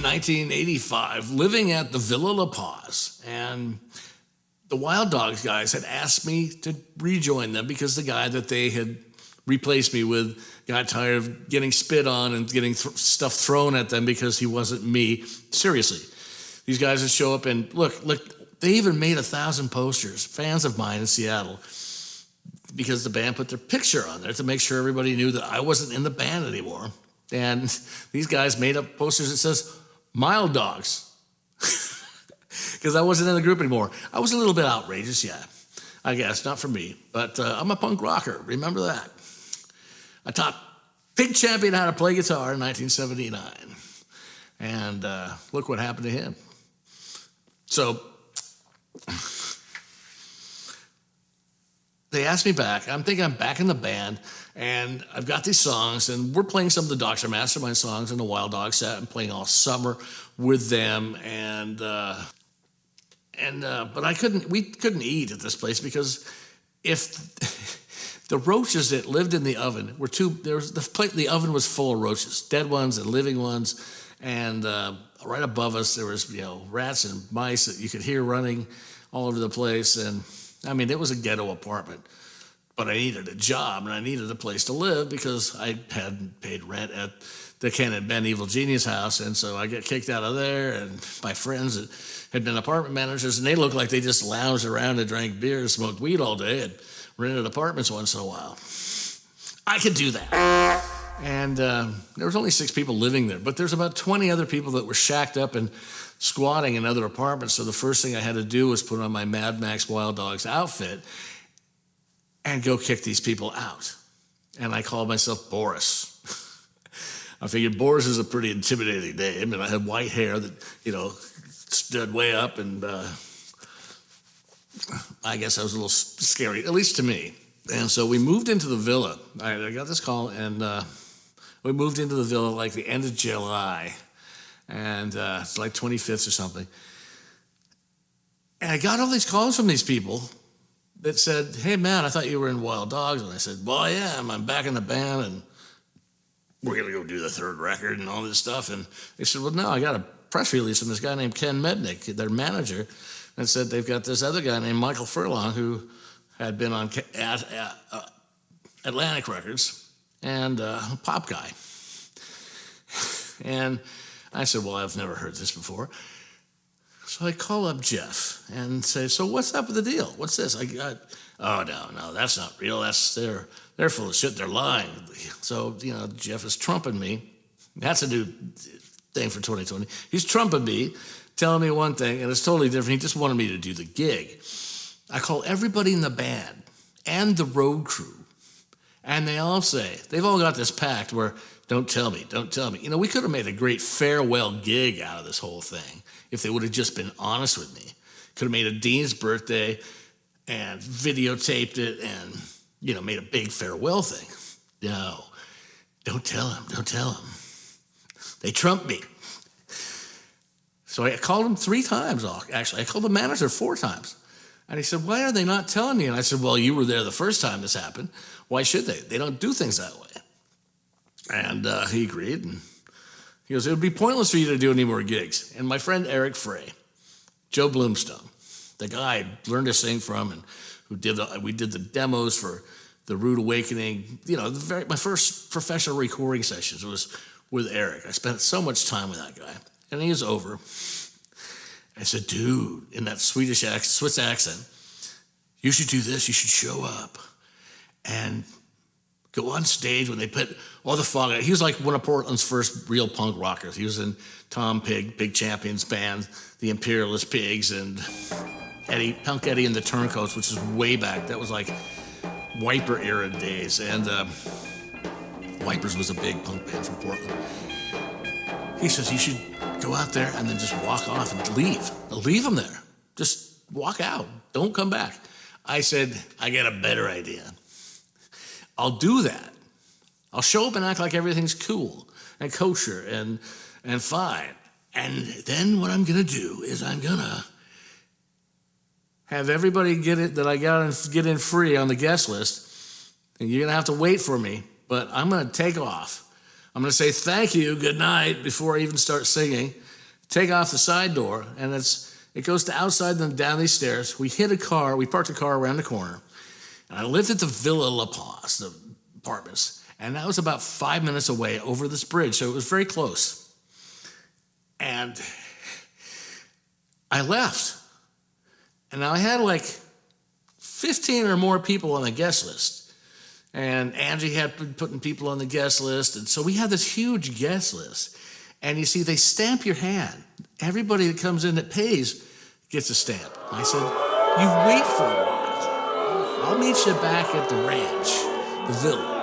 1985, living at the Villa La Paz, and the Wild Dogs guys had asked me to rejoin them because the guy that they had replaced me with got tired of getting spit on and getting stuff thrown at them because he wasn't me. Seriously, these guys would show up and look, they even made 1,000 posters, fans of mine in Seattle, because the band put their picture on there to make sure everybody knew that I wasn't in the band anymore. And these guys made up posters that says, Mild Dogs, because I wasn't in the group anymore. I was a little bit outrageous, yeah, I guess, not for me, but I'm a punk rocker, remember that. I taught Pig Champion how to play guitar in 1979, and look what happened to him. So they asked me back. I'm thinking I'm back in the band, and I've got these songs, and we're playing some of the Dr. Mastermind songs in the Wild Dog set. I'm playing all summer with them, but we couldn't eat at this place because if the roaches that lived in the oven were the oven was full of roaches, dead ones and living ones, and right above us there was rats and mice that you could hear running all over the place, and I mean it was a ghetto apartment, but I needed a job and I needed a place to live because I hadn't paid rent at the Ken and Ben Evil Genius house, and so I got kicked out of there, and my friends that had been apartment managers, and they looked like they just lounged around and drank beer and smoked weed all day and rented apartments once in a while. I could do that. And there was only 6 people living there, but there's about 20 other people that were shacked up and squatting in other apartments. So the first thing I had to do was put on my Mad Max Wild Dogs outfit and go kick these people out. And I called myself Boris. I figured Boris is a pretty intimidating name, and I had white hair that, stood way up, and I guess I was a little scary, at least to me. And so we moved into the villa. I got this call, and we moved into the villa like the end of July, and it's like 25th or something. And I got all these calls from these people that said, hey, Matt, I thought you were in Wild Dogs. And I said, well, I am. I'm back in the band, and we're going to go do the 3rd record and all this stuff. And they said, well, no, I got a press release from this guy named Ken Mednick, their manager, and said they've got this other guy named Michael Furlong who had been on Atlantic Records and a pop guy. And I said, well, I've never heard this before. So I call up Jeff and say, so what's up with the deal? What's this? Oh, no, that's not real. They're full of shit. They're lying. So, Jeff is trumping me. That's a new thing for 2020. He's trumping me, telling me one thing, and it's totally different. He just wanted me to do the gig. I call everybody in the band and the road crew, and they all say, they've all got this pact where, don't tell me. We could have made a great farewell gig out of this whole thing if they would have just been honest with me. Could have made a Dean's birthday and videotaped it and, made a big farewell thing. No, don't tell him. They trumped me. So I called him 3 times, actually. I called the manager 4 times. And he said, why are they not telling me? And I said, well, you were there the first time this happened. Why should they? They don't do things that way. And he agreed. And he goes, it would be pointless for you to do any more gigs. And my friend Eric Frey, Joe Bloomstone, the guy I learned to sing from and we did the demos for the Rude Awakening. My first professional recording sessions was with Eric. I spent so much time with that guy. And he was over. I said, dude, in that Swiss accent, you should do this. You should show up and go on stage when they put all the fog out. He was like one of Portland's first real punk rockers. He was in Tom Pig Champion's band, the Imperialist Pigs, and Punk Eddie and the Turncoats, which is way back. That was like Wiper era days. And Wipers was a big punk band from Portland. He says, you should go out there and then just walk off and leave. Leave them there. Just walk out. Don't come back. I said, I got a better idea. I'll do that. I'll show up and act like everything's cool and kosher and fine. And then what I'm going to do is I'm going to have everybody get in free on the guest list. And you're going to have to wait for me, but I'm going to take off. I'm going to say thank you, good night, before I even start singing. take off the side door, and it goes to outside and down these stairs. We hit a car. We parked a car around the corner. And I lived at the Villa La Paz, the apartments. And that was about 5 minutes away over this bridge, so it was very close. And I left. And I had like 15 or more people on the guest list. And Angie had been putting people on the guest list. And so we had this huge guest list. And you see, they stamp your hand. Everybody that comes in that pays gets a stamp. And I said, you wait for a while. I'll meet you back at the ranch, the villa.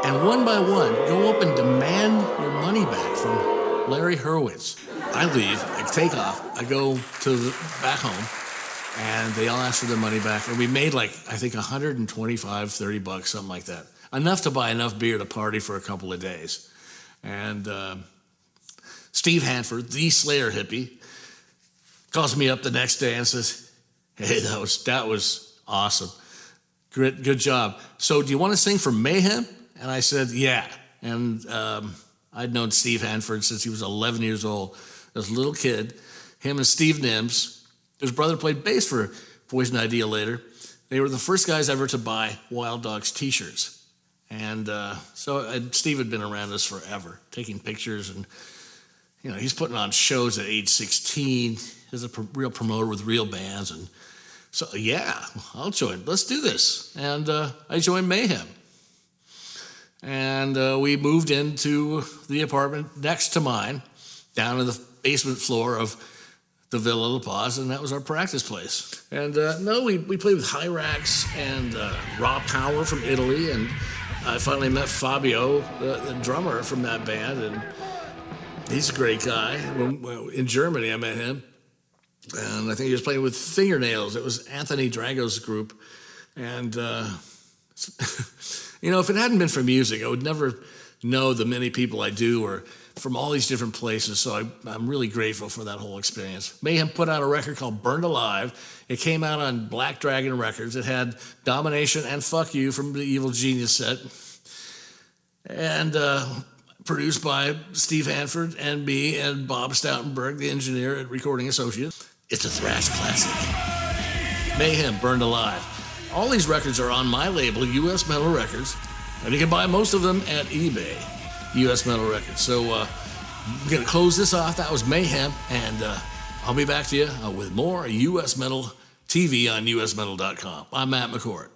And one by one, go up and demand your money back from Larry Hurwitz. I leave, I take off, I go back home, and they all ask for their money back. And we made like, I think $125, $30, something like that. Enough to buy enough beer to party for a couple of days. And Steve-Hanford, thee-slayer-hippie, calls me up the next day and says, hey, that was awesome. Good job. So do you want to sing for Mayhem? And I said, yeah. And I'd known Steve-Hanford since he was 11 years old. As a little kid, him and Steve Nims, his brother played bass for Poison Idea later. They were the first guys ever to buy Wild Dogs t-shirts. And so Steve had been around us forever, taking pictures. And, you know, he's putting on shows at age 16. He's a real promoter with real bands. And so, yeah, I'll join. Let's do this. And I joined Mayhem. And we moved into the apartment next to mine, down in the basement floor of the Villa La Paz, and that was our practice place. And we played with Hyrax and Raw Power from Italy, and I finally met Fabio, the drummer from that band, and he's a great guy. In Germany, I met him, and I think he was playing with Fingernails. It was Anthony Drago's group, and you know, if it hadn't been for music, I would never know the many people I do, or from all these different places, so I'm really grateful for that whole experience. Mayhem put out a record called Burned Alive. It came out on Black Dragon Records. It had Domination and Fuck You from the Evil Genius set. And produced by Steve-Hanford and me and Bob Stoutenberg, the engineer at Recording Associates. It's a thrash classic. Mayhem, Burned Alive. All these records are on my label, US Metal Records, and you can buy most of them at eBay. US Metal Records. So we're going to close this off. That was Mayhem, and I'll be back to you with more US Metal TV on usmetal.com. I'm Matt McCourt.